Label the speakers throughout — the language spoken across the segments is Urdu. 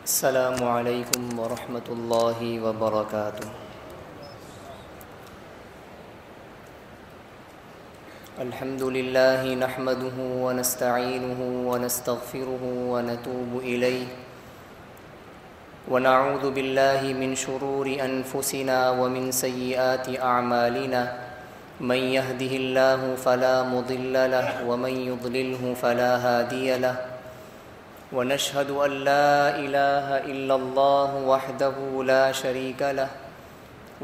Speaker 1: السلام علیکم ورحمۃ اللہ وبرکاتہ۔ الحمد للہ نحمده ونستعینه ونستغفره ونتوب الیہ ونعوذ باللہ من شرور انفسنا ومن سیئات اعمالنا من يهده اللہ فلا مضل له ومن يضلله فلا هادی له ونشهد أن لا إله إلا الله وحده لا شريك له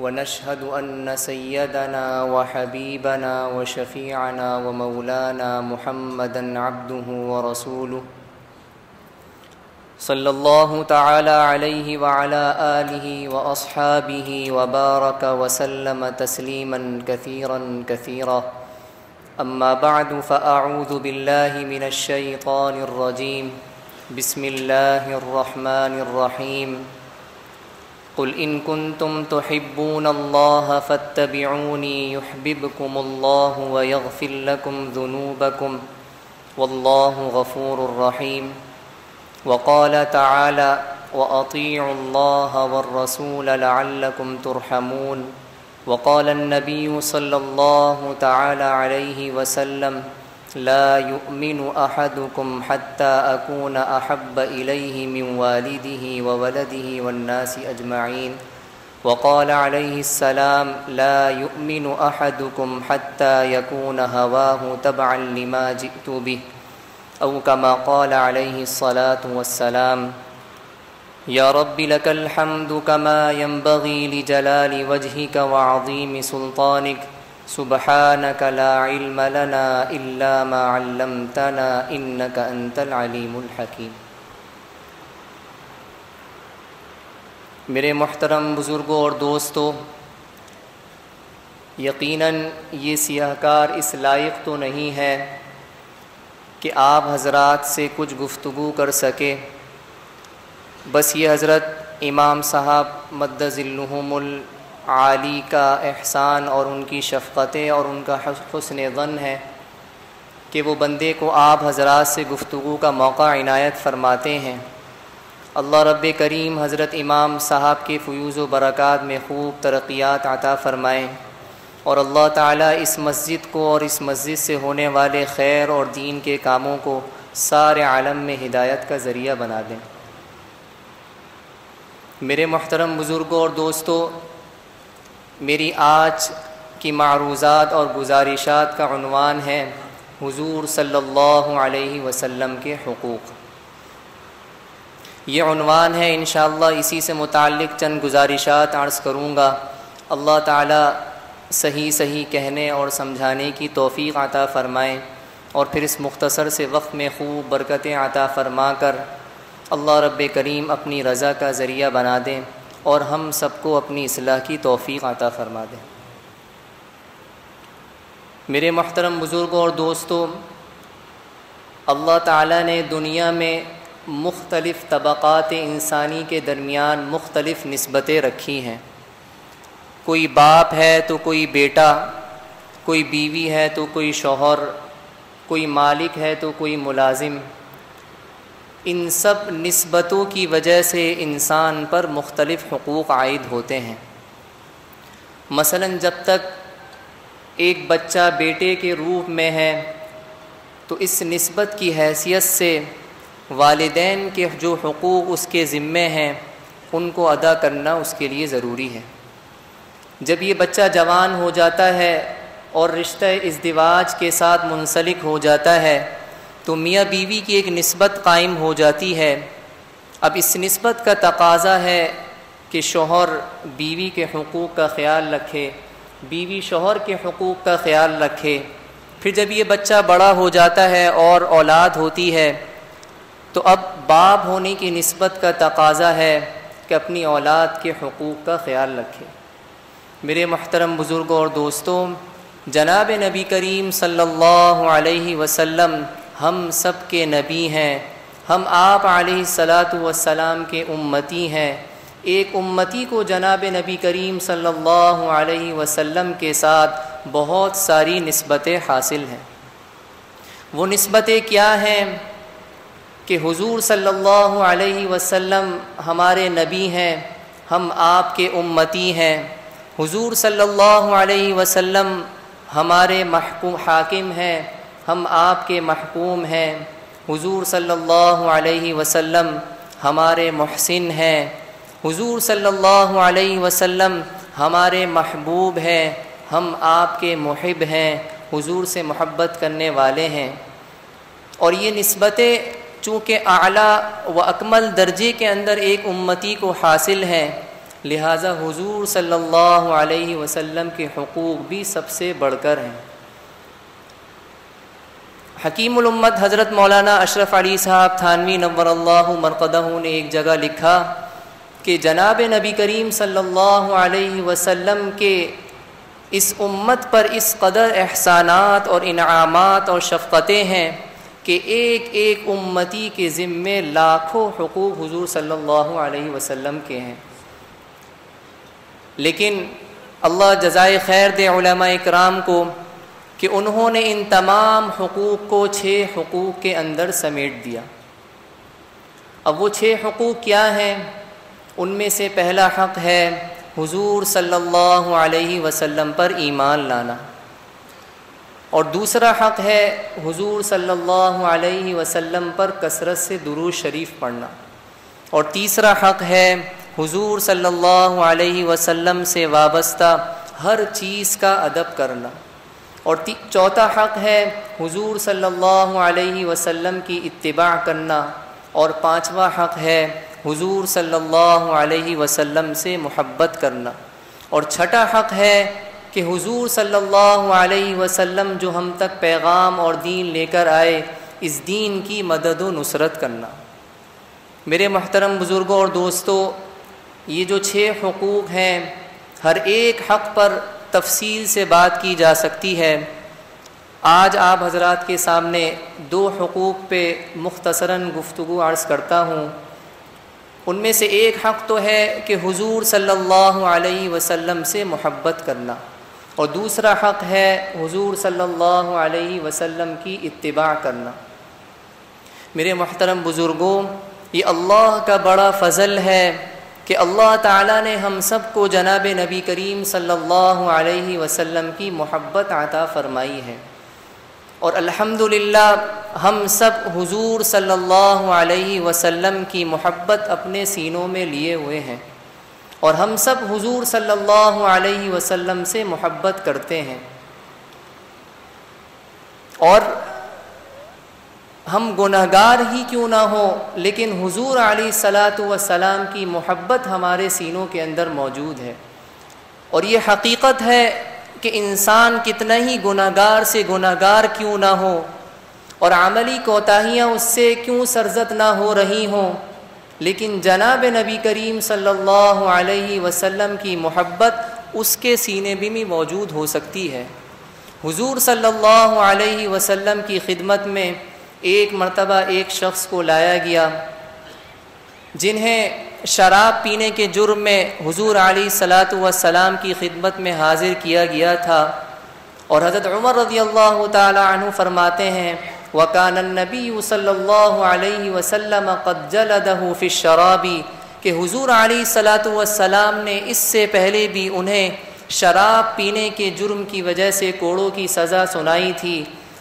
Speaker 1: ونشهد أن سيدنا وحبيبنا وشفيعنا ومولانا محمدا عبده ورسوله صلى الله تعالى عليه وعلى آله وأصحابه وبارك وسلم تسليما كثيرا كثيرا أما بعد فأعوذ بالله من الشيطان الرجيم بسم اللہ الرحمن الرحیم قل ان کنتم تحبون اللہ فاتبعونی یحببکم اللہ ویغفر لکم ذنوبکم واللہ غفور رحیم وقال تعالی وأطیعوا اللہ والرسول لعلکم ترحمون وقال النبی صلی اللہ تعالی علیہ وسلم لا يؤمن أحدكم حتى أكون أحب إليه من والده وولده والناس أجمعين وقال عليه السلام لا يؤمن أحدكم حتى يكون هواه تبعا لما جئت به أو كما قال عليه الصلاة والسلام يا رب لك الحمد كما ينبغي لجلال وجهك وعظيم سلطانك سبحانك لا علم لنا إلا ما علمتنا إنك أنت العليم الحكيم۔ میرے محترم بزرگوں اور دوستو، یقیناً یہ سیاہ کار اس لائق تو نہیں ہے کہ آپ حضرات سے کچھ گفتگو کر سکے، بس یہ حضرت امام صاحب مد ظلہم عالی کا احسان اور ان کی شفقتیں اور ان کا حسن ظن ہے کہ وہ بندے کو آپ حضرات سے گفتگو کا موقع عنایت فرماتے ہیں۔ اللہ رب کریم حضرت امام صاحب کے فیوز و برکات میں خوب ترقیات عطا فرمائیں، اور اللہ تعالیٰ اس مسجد کو اور اس مسجد سے ہونے والے خیر اور دین کے کاموں کو سارے عالم میں ہدایت کا ذریعہ بنا دیں۔ میرے محترم بزرگوں اور دوستو، میری آج کی معروضات اور گزارشات کا عنوان ہے حضور صلی اللہ علیہ وسلم کے حقوق۔ یہ عنوان ہے، انشاءاللہ اسی سے متعلق چند گزارشات عرض کروں گا۔ اللہ تعالیٰ صحیح کہنے اور سمجھانے کی توفیق عطا فرمائیں، اور پھر اس مختصر سے وقت میں خوب برکتیں عطا فرما کر اللہ رب کریم اپنی رضا کا ذریعہ بنا دیں، اور ہم سب کو اپنی اصلاح کی توفیق عطا فرما دیں۔ میرے محترم بزرگوں اور دوستو، اللہ تعالیٰ نے دنیا میں مختلف طبقات انسانی کے درمیان مختلف نسبتیں رکھی ہیں۔ کوئی باپ ہے تو کوئی بیٹا، کوئی بیوی ہے تو کوئی شوہر، کوئی مالک ہے تو کوئی ملازم۔ ان سب نسبتوں کی وجہ سے انسان پر مختلف حقوق عائد ہوتے ہیں۔ مثلا جب تک ایک بچہ بیٹے کے روپ میں ہے تو اس نسبت کی حیثیت سے والدین کے جو حقوق اس کے ذمے ہیں ان کو ادا کرنا اس کے لیے ضروری ہے۔ جب یہ بچہ جوان ہو جاتا ہے اور رشتہ ازدواج کے ساتھ منسلک ہو جاتا ہے تو میاں بیوی کی ایک نسبت قائم ہو جاتی ہے۔ اب اس نسبت کا تقاضا ہے کہ شوہر بیوی کے حقوق کا خیال رکھے، بیوی شوہر کے حقوق کا خیال رکھے۔ پھر جب یہ بچہ بڑا ہو جاتا ہے اور اولاد ہوتی ہے تو اب باپ ہونے کی نسبت کا تقاضا ہے کہ اپنی اولاد کے حقوق کا خیال رکھے۔ میرے محترم بزرگوں اور دوستوں، جناب نبی کریم صلی اللہ علیہ وسلم ہم سب کے نبی ہیں، ہم آپ علیہ الصلاۃ والسلام کے امتی ہیں۔ ایک امتی کو جناب نبی کریم صلی اللہ علیہ وسلم کے ساتھ بہت ساری نسبتیں حاصل ہیں۔ وہ نسبتیں کیا ہیں؟ کہ حضور صلی اللہ علیہ وسلم ہمارے نبی ہیں، ہم آپ کے امتی ہیں، حضور صلی اللہ علیہ وسلم ہمارے حاکم ہیں، ہم آپ کے محکوم ہیں، حضور صلی اللہ علیہ وسلم ہمارے محسن ہیں، حضور صلی اللہ علیہ وسلم ہمارے محبوب ہیں، ہم آپ کے محب ہیں، حضور سے محبت کرنے والے ہیں۔ اور یہ نسبتیں چونکہ اعلیٰ و اکمل درجے کے اندر ایک امتی کو حاصل ہیں، لہٰذا حضور صلی اللہ علیہ وسلم کے حقوق بھی سب سے بڑھ کر ہیں۔ حکیم الامت حضرت مولانا اشرف علی صاحب تھانوی نور اللہ مرقدہ نے ایک جگہ لکھا کہ جناب نبی کریم صلی اللہ علیہ وسلم کے اس امت پر اس قدر احسانات اور انعامات اور شفقتیں ہیں کہ ایک ایک امتی کے ذمے لاکھوں حقوق حضور صلی اللہ علیہ وسلم کے ہیں، لیکن اللہ جزائے خیر دے علماء اکرام کو کہ انہوں نے ان تمام حقوق کو 6 حقوق کے اندر سمیٹ دیا۔ اب وہ 6 حقوق کیا ہیں؟ ان میں سے پہلا حق ہے حضور صلی اللہ علیہ وسلم پر ایمان لانا، اور دوسرا حق ہے حضور صلی اللہ علیہ وسلم پر کثرت سے درود شریف پڑھنا، اور تیسرا حق ہے حضور صلی اللہ علیہ وسلم سے وابستہ ہر چیز کا ادب کرنا، اور چوتھا حق ہے حضور صلی اللہ علیہ وسلم کی اتباع کرنا، اور پانچواں حق ہے حضور صلی اللہ علیہ وسلم سے محبت کرنا، اور چھٹا حق ہے کہ حضور صلی اللہ علیہ وسلم جو ہم تک پیغام اور دین لے کر آئے، اس دین کی مدد و نصرت کرنا۔ میرے محترم بزرگوں اور دوستو، یہ جو 6 حقوق ہیں، ہر ایک حق پر تفصیل سے بات کی جا سکتی ہے۔ آج آپ حضرات کے سامنے 2 حقوق پہ مختصراً گفتگو عرض کرتا ہوں۔ ان میں سے ایک حق تو ہے کہ حضور صلی اللہ علیہ وسلم سے محبت کرنا، اور دوسرا حق ہے حضور صلی اللہ علیہ وسلم کی اتباع کرنا۔ میرے محترم بزرگوں، یہ اللہ کا بڑا فضل ہے کہ اللہ تعالیٰ نے ہم سب کو جناب نبی کریم صلی اللہ علیہ وسلم کی محبت عطا فرمائی ہے، اور الحمدللہ ہم سب حضور صلی اللہ علیہ وسلم کی محبت اپنے سینوں میں لیے ہوئے ہیں، اور ہم سب حضور صلی اللہ علیہ وسلم سے محبت کرتے ہیں، اور ہم گناہگار ہی کیوں نہ ہوں، لیکن حضور علیہ الصلاۃ والسلام کی محبت ہمارے سینوں کے اندر موجود ہے۔ اور یہ حقیقت ہے کہ انسان کتنا ہی گناہگار سے گناہگار کیوں نہ ہو، اور عملی کوتاہیاں اس سے کیوں سرزد نہ ہو رہی ہوں، لیکن جناب نبی کریم صلی اللہ علیہ وسلم کی محبت اس کے سینے بھی موجود ہو سکتی ہے۔ حضور صلی اللہ علیہ وسلم کی خدمت میں ایک مرتبہ ایک شخص کو لایا گیا جنہیں شراب پینے کے جرم میں حضور علیہ الصلاۃ والسلام کی خدمت میں حاضر کیا گیا تھا، اور حضرت عمر رضی اللہ تعالی عنہ فرماتے ہیں وَكَانَ النَّبِيُّ صلی اللہ علیہ وسلم قَدْ جَلَدَهُ فِي الشَّرَابِ، کہ حضور علیہ الصلاۃ والسلام نے اس سے پہلے بھی انہیں شراب پینے کے جرم کی وجہ سے کوڑوں کی سزا سنائی تھی۔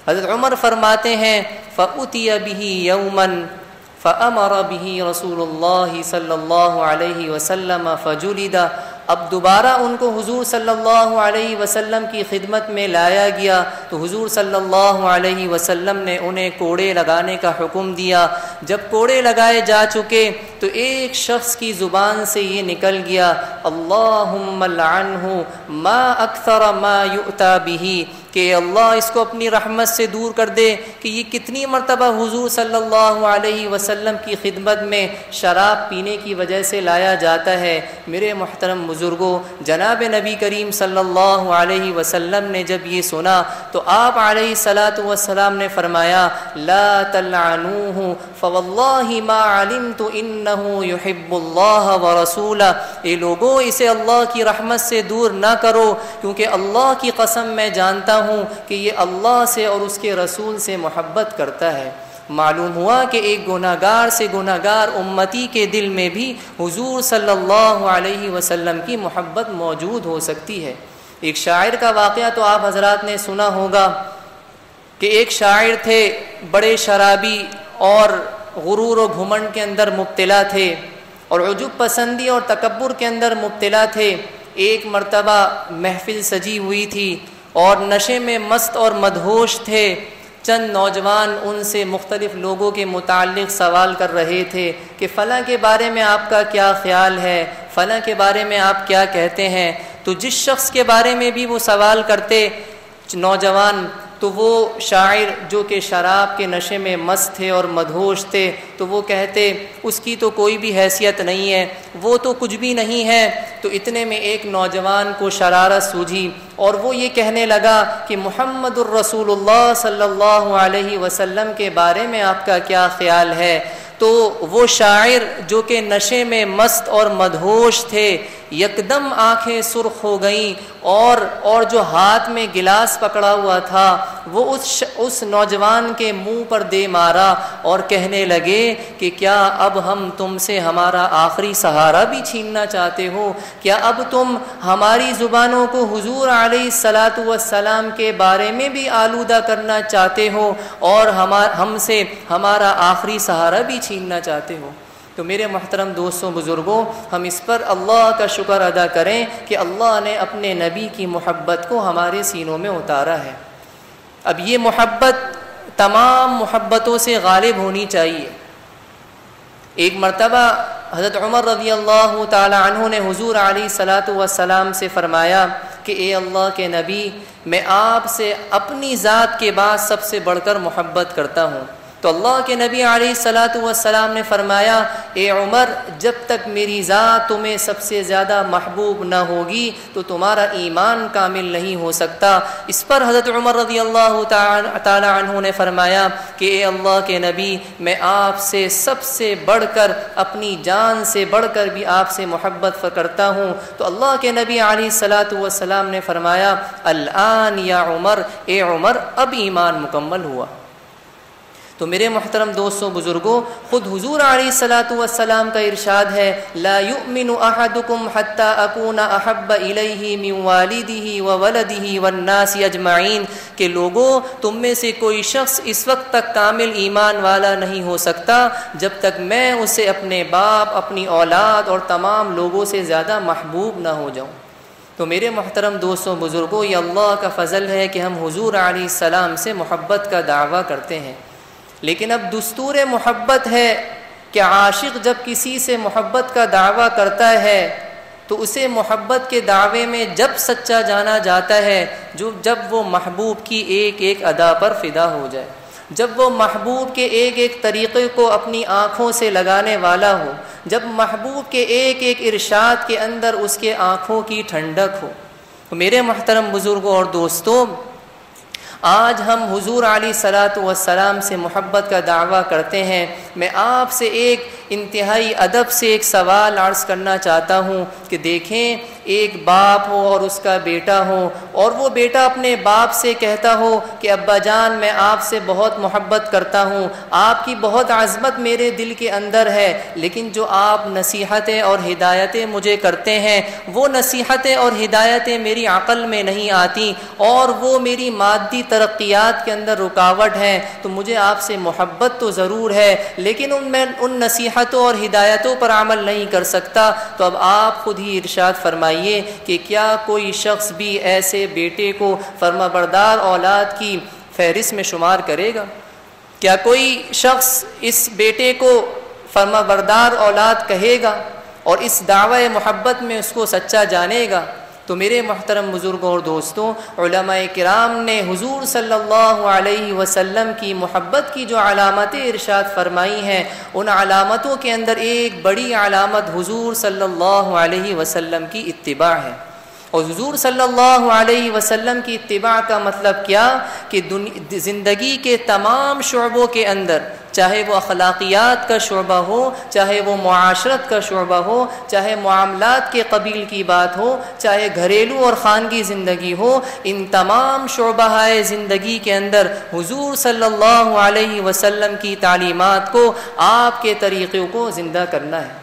Speaker 1: حضرت عمر فرماتے ہیں فَأُتِيَ بِهِ يَوْمًا فَأَمَرَ بِهِ رسول اللہ صلی اللہ علیہ وسلم فَجُلِدَ، اب دوبارہ ان کو حضور صلی اللہ علیہ وسلم کی خدمت میں لایا گیا تو حضور صلی اللہ علیہ وسلم نے انہیں کوڑے لگانے کا حکم دیا۔ جب کوڑے لگائے جا چکے تو ایک شخص کی زبان سے یہ نکل گیا اللہم لعنہ ما اکثر ما یؤتی بہ، کہ اللہ اس کو اپنی رحمت سے دور کر دے کہ یہ کتنی مرتبہ حضور صلی اللہ علیہ وسلم کی خدمت میں شراب پینے کی وجہ سے لایا جاتا ہے۔ میرے محترم بزرگوں، جناب نبی کریم صلی اللہ علیہ وسلم نے جب یہ سنا تو آپ علیہ الصلاۃ والسلام نے فرمایا لا تلعنوہ فواللہ ما علمت انہ یحب اللہ ورسولہ، اے لوگوں اسے اللہ کی رحمت سے دور نہ کرو، کیونکہ اللہ کی قسم میں جانتا ہوں کہ یہ اللہ سے اور اس کے رسول سے محبت کرتا ہے۔ معلوم ہوا کہ ایک گناہگار سے گناہگار امتی کے دل میں بھی حضور صلی اللہ علیہ وسلم کی محبت موجود ہو سکتی ہے۔ ایک شاعر کا واقعہ تو آپ حضرات نے سنا ہوگا کہ ایک شاعر تھے، بڑے شرابی اور غرور و گھمنڈ کے اندر مبتلا تھے اور عجب پسندی اور تکبر کے اندر مبتلا تھے۔ ایک مرتبہ محفل سجی ہوئی تھی اور نشے میں مست اور مدہوش تھے۔ چند نوجوان ان سے مختلف لوگوں کے متعلق سوال کر رہے تھے کہ فلاں کے بارے میں آپ کا کیا خیال ہے، فلاں کے بارے میں آپ کیا کہتے ہیں۔ تو جس شخص کے بارے میں بھی وہ سوال کرتے نوجوان، تو وہ شاعر جو کہ شراب کے نشے میں مست تھے اور مدہوش تھے، تو وہ کہتے اس کی تو کوئی بھی حیثیت نہیں ہے، وہ تو کچھ بھی نہیں ہے۔ تو اتنے میں ایک نوجوان کو شرارت سوجھی اور وہ یہ کہنے لگا کہ محمد الرسول اللہ صلی اللہ علیہ وسلم کے بارے میں آپ کا کیا خیال ہے۔ تو وہ شاعر جو کہ نشے میں مست اور مدہوش تھے، یکدم آنکھیں سرخ ہو گئیں اور جو ہاتھ میں گلاس پکڑا ہوا تھا وہ اس نوجوان کے منہ پر دے مارا اور کہنے لگے کہ کیا اب ہم تم سے ہمارا آخری سہارا بھی چھیننا چاہتے ہو؟ کیا اب تم ہماری زبانوں کو حضور علیہ الصلاۃ والسلام کے بارے میں بھی آلودہ کرنا چاہتے ہو اور ہم سے ہمارا آخری سہارا بھی چھیننا چاہتے ہو؟ تو میرے محترم دوستوں بزرگوں، ہم اس پر اللہ کا شکر ادا کریں کہ اللہ نے اپنے نبی کی محبت کو ہمارے سینوں میں اتارا ہے۔ اب یہ محبت تمام محبتوں سے غالب ہونی چاہیے۔ ایک مرتبہ حضرت عمر رضی اللہ تعالی عنہ نے حضور علیہ الصلاۃ والسلام سے فرمایا کہ اے اللہ کے نبی، میں آپ سے اپنی ذات کے بعد سب سے بڑھ کر محبت کرتا ہوں۔ تو اللہ کے نبی علیہ الصلاۃ والسلام نے فرمایا، اے عمر، جب تک میری ذات تمہیں سب سے زیادہ محبوب نہ ہوگی تو تمہارا ایمان کامل نہیں ہو سکتا۔ اس پر حضرت عمر رضی اللہ تعالی عنہ نے فرمایا کہ اے اللہ کے نبی، میں آپ سے سب سے بڑھ کر، اپنی جان سے بڑھ کر بھی آپ سے محبت کرتا ہوں۔ تو اللہ کے نبی علیہ الصلاۃ والسلام نے فرمایا، الآن یا عمر، اے عمر، اب ایمان مکمل ہوا۔ تو میرے محترم دوستوں بزرگوں، خود حضور علیہ الصلاۃ والسلام کا ارشاد ہے، لا یؤمن احدکم حتی اکون احب الیہ من والدہ وولدہ والناس اجمعین، کہ لوگوں، تم میں سے کوئی شخص اس وقت تک کامل ایمان والا نہیں ہو سکتا جب تک میں اسے اپنے باپ، اپنی اولاد اور تمام لوگوں سے زیادہ محبوب نہ ہو جاؤں۔ تو میرے محترم دوستوں بزرگوں، یہ اللہ کا فضل ہے کہ ہم حضور علیہ السلام سے محبت کا دعویٰ کرتے ہیں، لیکن اب دستور محبت ہے کہ عاشق جب کسی سے محبت کا دعویٰ کرتا ہے تو اسے محبت کے دعوے میں جب سچا جانا جاتا ہے جب وہ محبوب کی ایک ایک ادا پر فدا ہو جائے، جب وہ محبوب کے ایک ایک طریقے کو اپنی آنکھوں سے لگانے والا ہو، جب محبوب کے ایک ایک ارشاد کے اندر اس کے آنکھوں کی ٹھنڈک ہو۔ تو میرے محترم بزرگوں اور دوستوں، آج ہم حضور علیہ الصلاۃ والسلام سے محبت کا دعویٰ کرتے ہیں۔ میں آپ سے ایک انتہائی ادب سے ایک سوال عرض کرنا چاہتا ہوں کہ دیکھیں، ایک باپ ہو اور اس کا بیٹا ہو، اور وہ بیٹا اپنے باپ سے کہتا ہو کہ ابا جان، میں آپ سے بہت محبت کرتا ہوں، آپ کی بہت عظمت میرے دل کے اندر ہے، لیکن جو آپ نصیحتیں اور ہدایتیں مجھے کرتے ہیں وہ نصیحتیں اور ہدایتیں میری عقل میں نہیں آتی اور وہ میری مادی ترقیات کے اندر رکاوٹ ہیں، تو مجھے آپ سے محبت تو ضرور ہے لیکن میں ان نصیحتوں اور ہدایتوں پر عمل نہیں کر سکتا۔ تو اب آپ خود ہی ارشاد فرمائیے کہ کیا کوئی شخص بھی ایسے بیٹے کو فرمانبردار اولاد کی فہرست میں شمار کرے گا؟ کیا کوئی شخص اس بیٹے کو فرمانبردار اولاد کہے گا اور اس دعوی محبت میں اس کو سچا جانے گا؟ تو میرے محترم بزرگوں اور دوستوں، علماء کرام نے حضور صلی اللہ علیہ وسلم کی محبت کی جو علامتیں ارشاد فرمائی ہیں، ان علامتوں کے اندر ایک بڑی علامت حضور صلی اللہ علیہ وسلم کی اتباع ہے۔ اور حضور صلی اللہ علیہ وسلم کی اتباع کا مطلب کیا کہ زندگی کے تمام شعبوں کے اندر، چاہے وہ اخلاقیات کا شعبہ ہو، چاہے وہ معاشرت کا شعبہ ہو، چاہے معاملات کے قبیل کی بات ہو، چاہے گھریلو اور خانگی زندگی ہو، ان تمام شعبہ زندگی کے اندر حضور صلی اللہ علیہ وسلم کی تعلیمات کو، آپ کے طریقوں کو زندہ کرنا ہے۔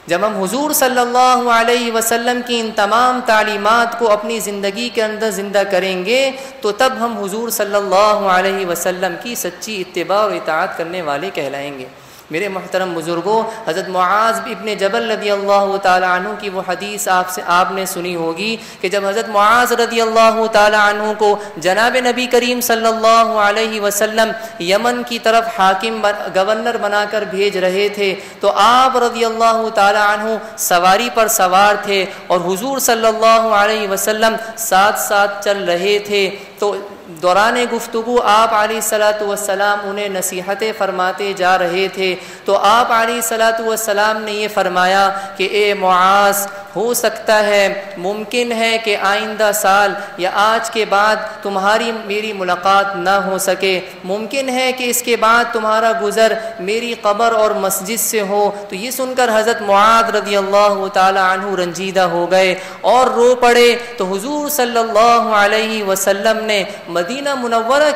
Speaker 1: جب ہم حضور صلی اللہ علیہ وسلم کی ان تمام تعلیمات کو اپنی زندگی کے اندر زندہ کریں گے تو تب ہم حضور صلی اللہ علیہ وسلم کی سچی اتباع و اطاعت کرنے والے کہلائیں گے۔ میرے محترم بزرگوں، حضرت معاذ ابن جبل رضی اللہ تعالی عنہ کی وہ حدیث آپ نے سنی ہوگی کہ جب حضرت معاذ رضی اللہ تعالی عنہ کو جناب نبی کریم صلی اللہ علیہ وسلم یمن کی طرف حاکم گورنر بنا کر بھیج رہے تھے تو آپ رضی اللہ تعالی عنہ سواری پر سوار تھے اور حضور صلی اللہ علیہ وسلم ساتھ ساتھ چل رہے تھے۔ تو دوران گفتگو آپ علیہ الصلاۃ والسلام انہیں نصیحتیں فرماتے جا رہے تھے تو آپ علیہ الصلاۃ والسلام نے یہ فرمایا کہ اے معاذ، ہو سکتا ہے، ممکن ہے کہ آئندہ سال یا آج کے بعد تمہاری میری ملاقات نہ ہو سکے، ممکن ہے کہ اس کے بعد تمہارا گزر میری قبر اور مسجد سے ہو۔ تو یہ سن کر حضرت معاذ رضی اللہ تعالی عنہ رنجیدہ ہو گئے اور رو پڑے۔ تو حضور صلی اللہ علیہ وسلم نے مدینہ منورہ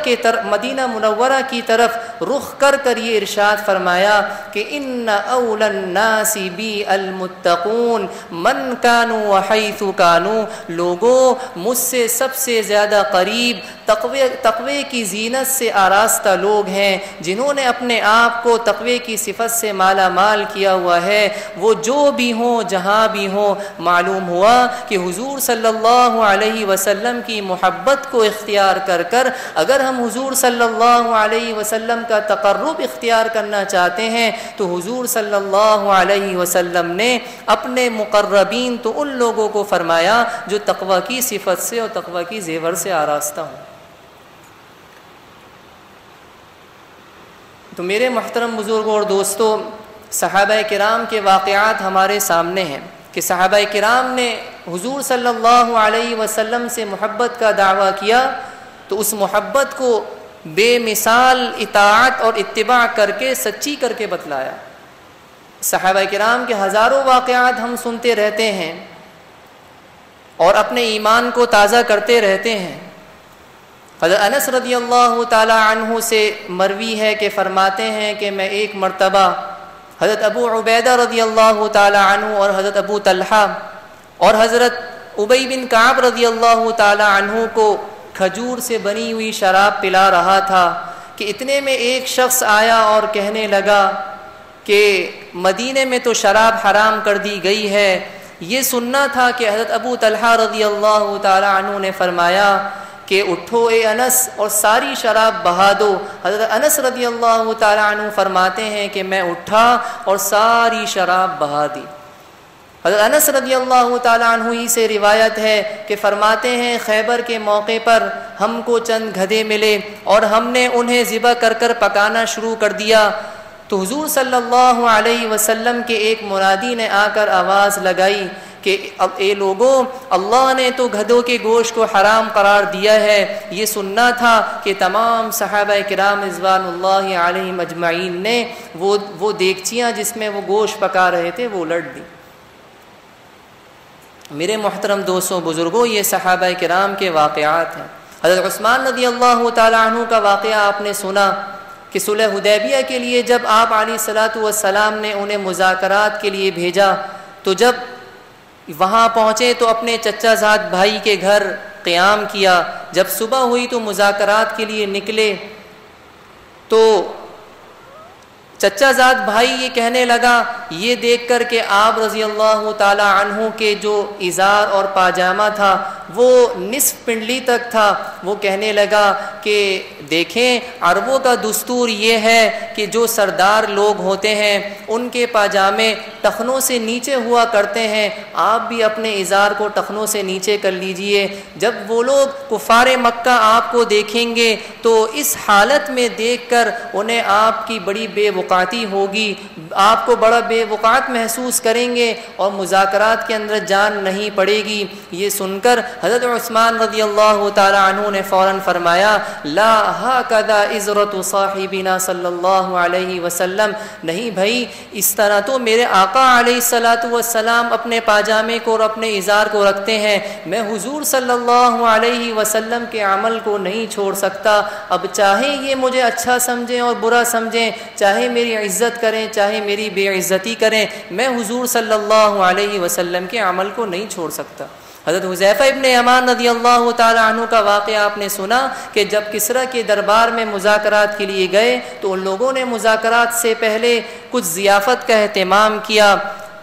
Speaker 1: کی طرف رخ کر یہ ارشاد فرمایا کہ ان اول الناس بی المتقون من کانوا وحیث کانوا، لوگوں مجھ سے سب سے زیادہ قریب تقوی کی زینت سے آراستہ لوگ ہیں، جنہوں نے اپنے آپ کو تقوی کی صفت سے مالا مال کیا ہوا ہے، وہ جو بھی ہوں جہاں بھی ہوں۔ معلوم ہوا کہ حضور صلی اللہ علیہ وسلم کی محبت کو اختیار کر اگر ہم حضور صلی اللہ علیہ وسلم کا تقرب اختیار کرنا چاہتے ہیں تو حضور صلی اللہ علیہ وسلم نے اپنے مقربین تو ان لوگوں کو فرمایا جو تقوی کی صفت سے اور تقوی کی زیور سے آراستہ ہوں۔ تو میرے محترم بزرگوں اور دوستوں، صحابہ کرام کے واقعات ہمارے سامنے ہیں کہ صحابہ کرام نے حضور صلی اللہ علیہ وسلم سے محبت کا دعویٰ کیا تو اس محبت کو بے مثال اطاعت اور اتباع کر کے سچی کر کے بتلایا۔ صحابہ کرام کے ہزاروں واقعات ہم سنتے رہتے ہیں اور اپنے ایمان کو تازہ کرتے رہتے ہیں۔ حضرت انس رضی اللہ تعالی عنہ سے مروی ہے کہ فرماتے ہیں کہ میں ایک مرتبہ حضرت ابو عبیدہ رضی اللہ تعالی عنہ اور حضرت ابو طلحہ اور حضرت ابی بن کعب رضی اللہ تعالی عنہ کو کھجور سے بنی ہوئی شراب پلا رہا تھا کہ اتنے میں ایک شخص آیا اور کہنے لگا کہ مدینے میں تو شراب حرام کر دی گئی ہے۔ یہ سننا تھا کہ حضرت ابو طلحہ رضی اللہ تعالی عنہ نے فرمایا کہ اٹھو اے انس اور ساری شراب بہا دو۔ حضرت انس رضی اللہ تعالی عنہ فرماتے ہیں کہ میں اٹھا اور ساری شراب بہا دی۔ حضرت انس رضی اللہ تعالی عنہ ہی سے روایت ہے کہ فرماتے ہیں خیبر کے موقع پر ہم کو چند گدھے ملے اور ہم نے انہیں ذبح کر پکانا شروع کر دیا تو حضور صلی اللہ علیہ وسلم کے ایک منادی نے آ کر آواز لگائی کہ اے لوگوں، اللہ نے تو گدھوں کے گوشت کو حرام قرار دیا ہے۔ یہ سننا تھا کہ تمام صحابہ کرام رضوان اللہ علیہم اجمعین نے وہ دیگچیاں جس میں وہ گوشت پکا رہے تھے وہ الٹ دی۔ میرے محترم دوستوں بزرگوں، یہ صحابہ کرام کے واقعات ہیں۔ حضرت عثمان رضی اللہ تعالی عنہ کا واقعہ آپ نے سنا کہ صلح حدیبیہ کے لیے جب آپ علیہ الصلاۃ والسلام نے انہیں مذاکرات کے لیے بھیجا تو جب وہاں پہنچے تو اپنے چچا زاد بھائی کے گھر قیام کیا۔ جب صبح ہوئی تو مذاکرات کے لیے نکلے تو چچا زاد بھائی یہ کہنے لگا، یہ دیکھ کر کہ آپ رضی اللہ تعالی عنہ کے جو ازار اور پاجامہ تھا وہ نصف پنڈلی تک تھا، وہ کہنے لگا کہ دیکھیں عربوں کا دستور یہ ہے کہ جو سردار لوگ ہوتے ہیں ان کے پاجامے ٹخنوں سے نیچے ہوا کرتے ہیں، آپ بھی اپنے ازار کو ٹخنوں سے نیچے کر لیجئے۔ جب وہ لوگ کفار مکہ آپ کو دیکھیں گے تو اس حالت میں دیکھ کر انہیں آپ کی بڑی بے وقاتی ہوگی، آپ کو بڑا بے وقات محسوس کریں گے اور مذاکرات کے اندر جان نہیں پڑے گی۔ یہ سن کر حضرت عثمان رضی اللہ تعالی عنہ نے فوراً فرمایا لا ہکذا عزرۃ صاحبنا صلی اللہ علیہ وسلم، نہیں بھائی اس طرح تو میرے آقا علیہ الصلوۃ والسلام اپنے پاجامے کو اور اپنے ازار کو رکھتے ہیں، میں حضور صلی اللہ علیہ وسلم کے عمل کو نہیں چھوڑ سکتا۔ اب چاہے یہ مجھے اچھا سمجھیں اور برا سمجھیں، چاہے میری عزت کریں چاہے میری بے عزتی کریں، میں حضور صلی اللہ علیہ وسلم کے عمل کو نہیں چھوڑ سکتا۔ حضرت حذیفہ ابن یمان رضی اللہ تعالی عنہ کا واقعہ آپ نے سنا کہ جب کسریٰ کے دربار میں مذاکرات کے لیے گئے تو ان لوگوں نے مذاکرات سے پہلے کچھ ضیافت کا اہتمام کیا،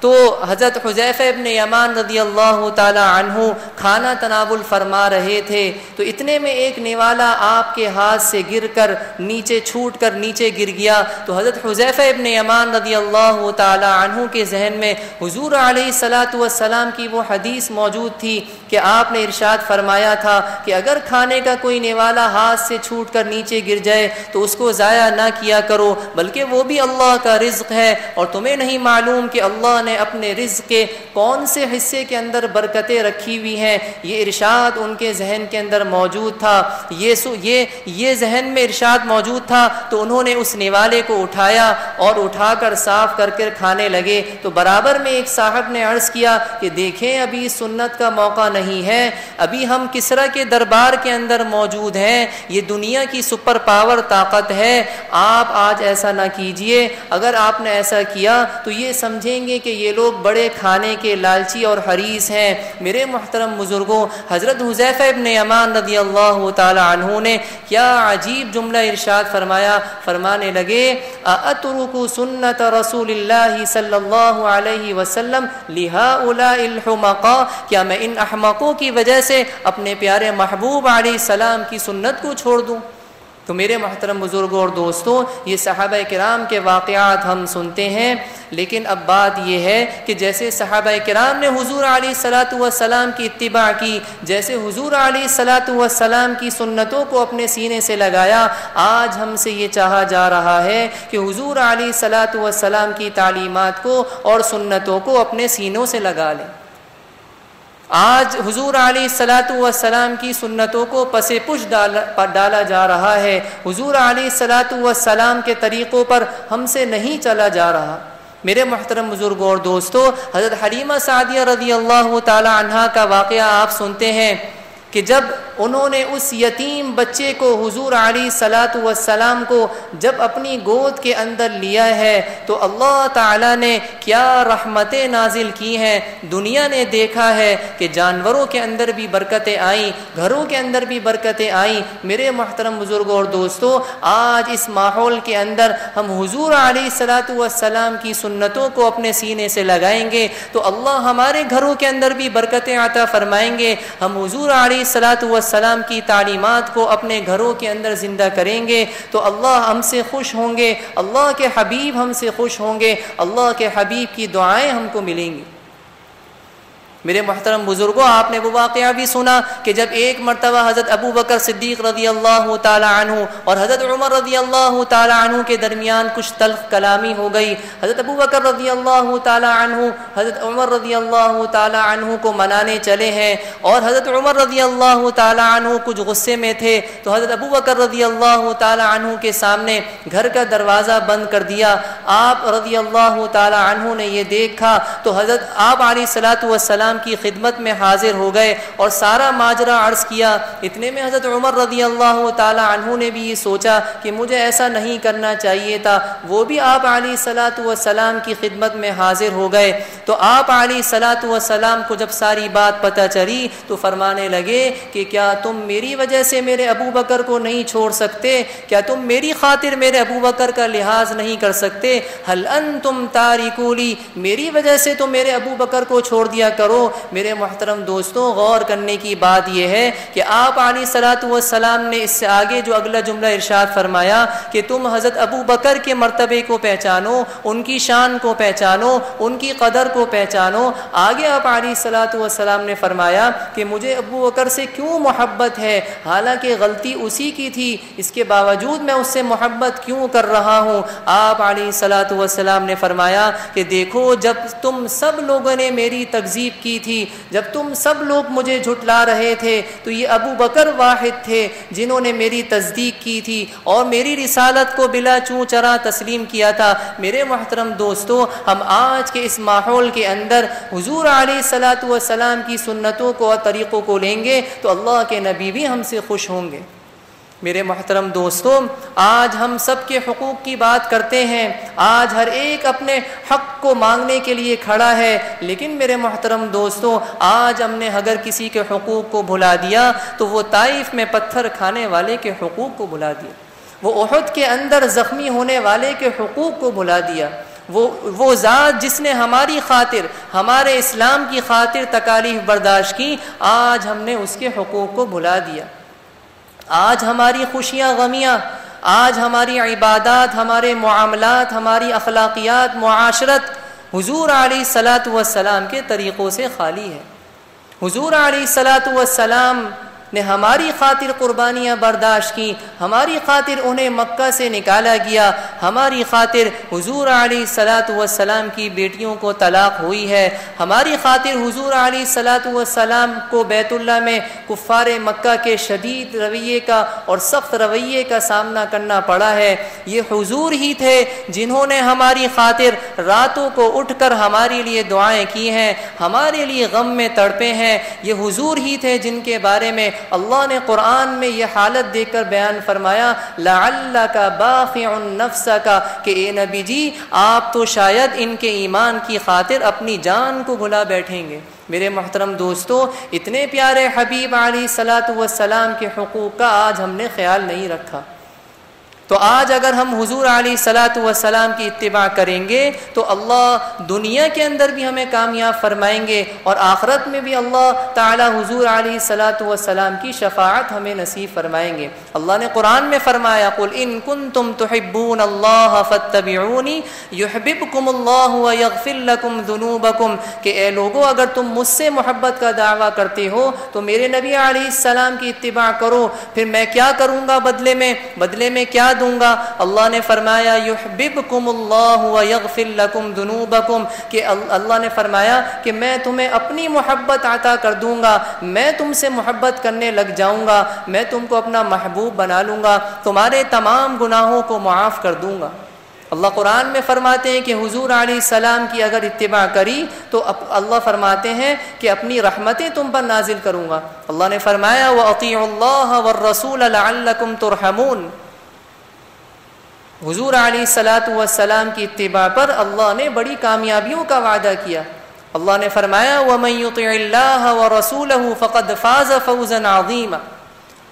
Speaker 1: تو حضرت حذیفہ ابن یمان رضی اللہ تعالی عنہ کھانا تناول فرما رہے تھے تو اتنے میں ایک نوالا آپ کے ہاتھ سے گر کر نیچے چھوٹ کر نیچے گر گیا، تو حضرت حذیفہ ابن یمان رضی اللہ تعالی عنہ کے ذہن میں حضور علیہ الصلوۃ والسلام کی وہ حدیث موجود تھی کہ آپ نے ارشاد فرمایا تھا کہ اگر کھانے کا کوئی نوالا ہاتھ سے چھوٹ کر نیچے گر جائے تو اس کو ضائع نہ کیا کرو، بلکہ وہ بھی اللہ کا رزق ہے اور تمہیں نہیں معلوم کہ اللہ نے اپنے رزق کے کون سے حصے کے اندر برکتیں رکھی ہوئی ہیں۔ یہ ارشاد ان کے ذہن کے اندر موجود تھا، یہ ذہن میں ارشاد موجود تھا، تو انہوں نے اس نوالے کو اٹھایا اور اٹھا کر صاف کر کے کھانے لگے۔ تو برابر میں ایک صاحب نے عرض کیا کہ دیکھیں ابھی سنت کا موقع نہیں ہے، ابھی ہم کسریٰ کے دربار کے اندر موجود ہیں، یہ دنیا کی سپر پاور طاقت ہے، آپ آج ایسا نہ کیجئے، اگر آپ نے ایسا کیا تو یہ سمجھیں گے کہ یہ لوگ بڑے کھانے کے لالچی اور حریص ہیں۔ میرے محترم بزرگوں، حضرت حذیفہ ابن یمان رضی اللہ تعالی عنہ نے کیا عجیب جملہ ارشاد فرمایا، فرمانے لگے اَأَتْرُكُ سُنَّةَ رسول اللہ صلی اللہ علیہ وسلم لِهَؤُلَاءِ الْحُمَقَاءِ، کیا میں ان احمقوں کی وجہ سے اپنے پیارے محبوب علیہ السلام کی سنت کو چھوڑ دوں؟ تو میرے محترم بزرگوں اور دوستوں، یہ صحابہ کرام کے واقعات ہم سنتے ہیں، لیکن اب بات یہ ہے کہ جیسے صحابہ کرام نے حضور علیہ الصلوۃ والسلام کی اتباع کی، جیسے حضور علیہ الصلوۃ والسلام کی سنتوں کو اپنے سینے سے لگایا، آج ہم سے یہ چاہا جا رہا ہے کہ حضور علیہ الصلوۃ والسلام کی تعلیمات کو اور سنتوں کو اپنے سینوں سے لگا لیں۔ آج حضور علیہ الصلوۃ والسلام کی سنتوں کو پس پش ڈالا جا رہا ہے، حضور علیہ الصلوۃ والسلام کے طریقوں پر ہم سے نہیں چلا جا رہا۔ میرے محترم بزرگوں اور دوستوں، حضرت حلیمہ سعدیہ رضی اللہ تعالی عنہا کا واقعہ آپ سنتے ہیں کہ جب انہوں نے اس یتیم بچے کو حضور علیہ الصلوۃ والسلام کو جب اپنی گود کے اندر لیا ہے تو اللہ تعالیٰ نے کیا رحمتیں نازل کی ہیں۔ دنیا نے دیکھا ہے کہ جانوروں کے اندر بھی برکتیں آئیں، گھروں کے اندر بھی برکتیں آئیں۔ میرے محترم بزرگوں اور دوستوں، آج اس ماحول کے اندر ہم حضور علیہ الصلوۃ والسلام کی سنتوں کو اپنے سینے سے لگائیں گے تو اللہ ہمارے گھروں کے اندر بھی برکتیں عطا فرمائیں گے۔ ہم حضور علیہ الصلوۃ والسلام کی تعلیمات کو اپنے گھروں کے اندر زندہ کریں گے تو اللہ ہم سے خوش ہوں گے، اللہ کے حبیب ہم سے خوش ہوں گے، اللہ کے حبیب کی دعائیں ہم کو ملیں گی۔ میرے محترم بزرگوں، آپ نے وہ واقعہ بھی سنا کہ جب ایک مرتبہ حضرت ابو بکر صدیق رضی اللہ تعالی عنہ اور حضرت عمر رضی اللہ تعالی عنہ کے درمیان کچھ تلخ کلامی ہو گئی۔ حضرت ابو بکر رضی اللہ تعالی عنہ حضرت عمر رضی اللہ تعالی عنہ کو منانے چلے ہیں اور حضرت عمر رضی اللہ تعالی عنہ کچھ غصے میں تھے تو حضرت ابو بکر رضی اللہ تعالی عنہ کے سامنے گھر کا دروازہ بند کر دیا۔ آپ رضی اللہ تعالی عنہ نے یہ دیکھا تو حضرت آپ علیہ الصلوۃ والسلام کی خدمت میں حاضر ہو گئے اور سارا ماجرا عرض کیا۔ اتنے میں حضرت عمر رضی اللہ تعالی عنہ نے بھی یہ سوچا کہ مجھے ایسا نہیں کرنا چاہیے تھا، وہ بھی آپ علیہ الصلوۃ والسلام کی خدمت میں حاضر ہو گئے۔ تو آپ علیہ الصلوۃ والسلام کو جب ساری بات پتہ چلی تو فرمانے لگے کہ کیا تم میری وجہ سے میرے ابو بکر کو نہیں چھوڑ سکتے؟ کیا تم میری خاطر میرے ابو بکر کا لحاظ نہیں کر سکتے؟ هل انتم تارکو لی، میری وجہ سے تو میرے ابو بکر کو چھوڑ دیا کرو کرو۔ میرے محترم دوستوں، غور کرنے کی بات یہ ہے کہ آپ علیہ الصلوۃ والسلام نے اس سے آگے جو اگلا جملہ ارشاد فرمایا کہ تم حضرت ابو بکر کے مرتبے کو پہچانو، ان کی شان کو پہچانو، ان کی قدر کو پہچانو۔ آگے آپ علیہ الصلوۃ والسلام نے فرمایا کہ مجھے ابو بکر سے کیوں محبت ہے، حالانکہ غلطی اسی کی تھی، اس کے باوجود میں اس سے محبت کیوں کر رہا ہوں؟ آپ علیہ الصلوۃ والسلام نے فرمایا کہ دیکھو، جب تم سب لوگوں نے میری تکذیب کی تھی، جب تم سب لوگ مجھے جھٹلا رہے تھے، تو یہ ابو بکر واحد تھے جنہوں نے میری تصدیق کی تھی اور میری رسالت کو بلا چوں چرا تسلیم کیا تھا۔ میرے محترم دوستو، ہم آج کے اس ماحول کے اندر حضور علیہ الصلوۃ والسلام کی سنتوں کو اور طریقوں کو لیں گے تو اللہ کے نبی بھی ہم سے خوش ہوں گے۔ میرے محترم دوستوں، آج ہم سب کے حقوق کی بات کرتے ہیں، آج ہر ایک اپنے حق کو مانگنے کے لیے کھڑا ہے، لیکن میرے محترم دوستوں، آج ہم نے اگر کسی کے حقوق کو بھلا دیا تو وہ طائف میں پتھر کھانے والے کے حقوق کو بھلا دیا، وہ احد کے اندر زخمی ہونے والے کے حقوق کو بھلا دیا، وہ ذات جس نے ہماری خاطر، ہمارے اسلام کی خاطر تکالیف برداشت کی، آج ہم نے اس کے حقوق کو بھلا دیا۔ آج ہماری خوشیاں غمیاں، آج ہماری عبادات، ہمارے معاملات، ہماری اخلاقیات، معاشرت حضور علیہ الصلوۃ والسلام کے طریقوں سے خالی ہے۔ حضور علیہ الصلوۃ والسلام نے ہماری خاطر قربانیاں برداشت کی، ہماری خاطر انہیں مکہ سے نکالا گیا، ہماری خاطر حضور علیہ الصلوۃ والسلام کی بیٹیوں کو طلاق ہوئی ہے، ہماری خاطر حضور علیہ الصلوۃ والسلام کو بیت اللہ میں کفار مکہ کے شدید رویے کا اور سخت رویے کا سامنا کرنا پڑا ہے۔ یہ حضور ہی تھے جنہوں نے ہماری خاطر راتوں کو اٹھ کر ہمارے لیے دعائیں کی ہیں، ہمارے لیے غم میں تڑپے ہیں۔ یہ حضور ہی تھے جن کے بارے میں اللہ نے قرآن میں یہ حالت دیکھ کر بیان فرمایا، لعلک باخع نفسک، کہ اے نبی جی آپ تو شاید ان کے ایمان کی خاطر اپنی جان کو بھلا بیٹھیں گے۔ میرے محترم دوستو، اتنے پیارے حبیب علیہ الصلوۃ والسلام کے حقوق کا آج ہم نے خیال نہیں رکھا۔ تو آج اگر ہم حضور علیہ الصلوۃ والسلام کی اتباع کریں گے تو اللہ دنیا کے اندر بھی ہمیں کامیاب فرمائیں گے اور آخرت میں بھی اللہ تعالی حضور علیہ الصلوۃ والسلام کی شفاعت ہمیں نصیب فرمائیں گے۔ اللہ نے قرآن میں فرمایا، قل ان کنتم تحبون اللہ فاتبعونی یحببکم اللہ ویغفر لکم ذنوبکم، کہ اے لوگو اگر تم مجھ سے محبت کا دعویٰ کرتے ہو تو میرے نبی علیہ السلام کی اتباع کرو، پھر میں کیا کروں گا بدلے میں کیا دوں گا؟ اللہ نے فرمایا یحببکم اللہ ویغفر لکم ذنوبکم، کہ اللہ نے فرمایا کہ میں تمہیں اپنی محبت عطا کر دوں گا، میں تم سے محبت کرنے لگ جاؤں گا، میں تم کو اپنا محبوب بنا لوں گا، تمہارے تمام گناہوں کو معاف کر دوں گا۔ اللہ قرآن میں فرماتے ہیں کہ حضور علیہ السلام کی اگر اتباع کری تو اللہ فرماتے ہیں کہ اپنی رحمتیں تم پر نازل کروں گا۔ اللہ نے فرمایا وَأَطِيعُوا اللَّهَ وَالرَّسُولَ لَعَلَّكُمْ تُرْحَمُونَ، حضور علیہ الصلوۃ والسلام کی اتباع پر اللہ نے بڑی کامیابیوں کا وعدہ کیا۔ اللہ نے فرمایا وَمَن يُطِعِ اللَّهَ وَرَسُولَهُ فَقَدْ فَازَ فَوْزًا عَظِيمًا،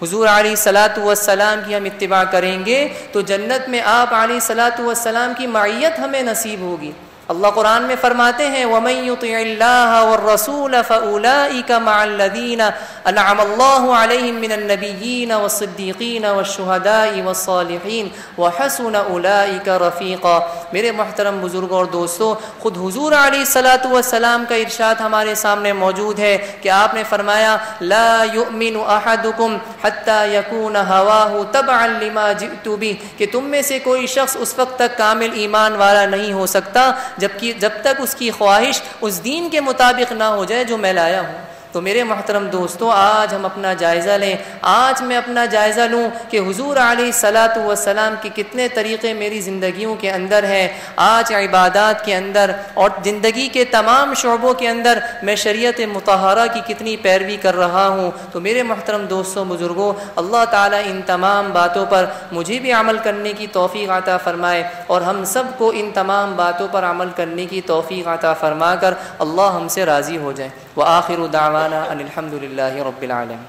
Speaker 1: حضور علیہ الصلوۃ والسلام کی ہم اتباع کریں گے تو جنت میں آپ علیہ الصلوۃ والسلام کی معیت ہمیں نصیب ہوگی۔ اللہ قرآن میں فرماتے ہیں وَمَن يُطِعِ اللَّهَ وَالرَّسُولَ فَأُولَٰئِكَ مَعَ الَّذِينَ أَنْعَمَ اللَّهُ عَلَيْهِم مِّنَ النَّبِيِّينَ وَالصِّدِّيقِينَ وَالشُّهَدَاءِ وَالصَّالِحِينَ وَحَسُنَ أُولَٰئِكَ رَفِيقًا۔ میرے محترم بزرگوں اور دوستوں، خود حضور علیہ الصلوۃ والسلام کا ارشاد ہمارے سامنے موجود ہے کہ آپ نے فرمایا لا يؤمن أحدكم حتى يكون هواه تبعا لما جئت به، کہ تم میں سے کوئی شخص اس وقت تک کامل ایمان والا نہیں ہو سکتا جب تک اس کی خواہش اس دین کے مطابق نہ ہو جائے جو میں لایا ہوں۔ تو میرے محترم دوستوں، آج ہم اپنا جائزہ لیں، آج میں اپنا جائزہ لوں کہ حضور علیہ الصلوۃ والسلام کے کتنے طریقے میری زندگیوں کے اندر ہیں۔ آج عبادات کے اندر اور زندگی کے تمام شعبوں کے اندر میں شریعت مطہرہ کی کتنی پیروی کر رہا ہوں۔ تو میرے محترم دوستوں بزرگوں، اللہ تعالیٰ ان تمام باتوں پر مجھے بھی عمل کرنے کی توفیق عطا فرمائے اور ہم سب کو ان تمام باتوں پر عمل کرنے کی توفیق عطا فرما کر اللہ ہم سے راضی ہو جائے۔ وآخر دعوانا ان الحمد للہ رب العالمین۔